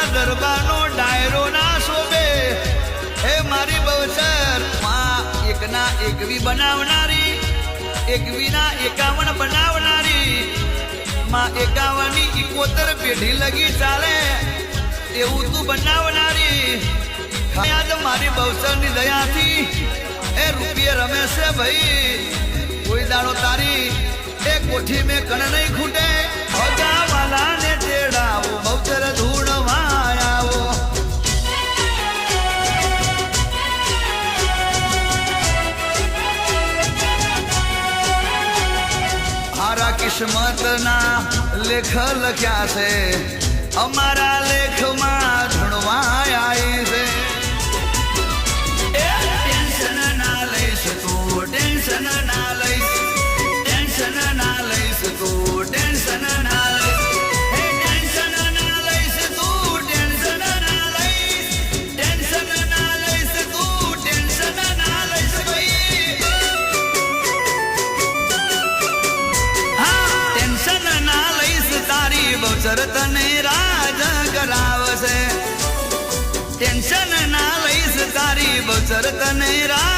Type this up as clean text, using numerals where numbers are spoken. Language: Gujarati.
મારા દરબારનો ડાયરો ના શોભે હે મારી બહુચર માં એકના એકવી બનાવનારી એકવીના 51 બનાવનારી માં 51 ની 71 પેઢી લગી ચાલે એવું તું બનાવનારી આજ મારી બહુચરની દયાથી એ રૂપિયે રમે છે ભાઈ કોઈ દાડો તારી એ કોઠી મેં કણ નહીં ખૂટે ભગાવાલા ને તેડાવો બહુચર ધૂણવા આવો હારા કિસ્મત ના લેખ લખ્યા છે અમારા લેખમાં ધૂણવા આવી છે ટેન્શન ના લઈશ તું ટેન્શન ના લઈશ ટેન્શન ના લઈશ તું ટેન્શન ના લઈશ ટેન્શન ના લઈશ તું ટેન્શન ના લઈશ ટેન્શન ના લઈશ તું ટેન્શન ના લઈશ ભાઈ હા ટેન્શન ના લઈશ તારી બહુચર તને રાજ કરાવશે ટેન્શન ના લઈશ તારી બહુચર તને રાજ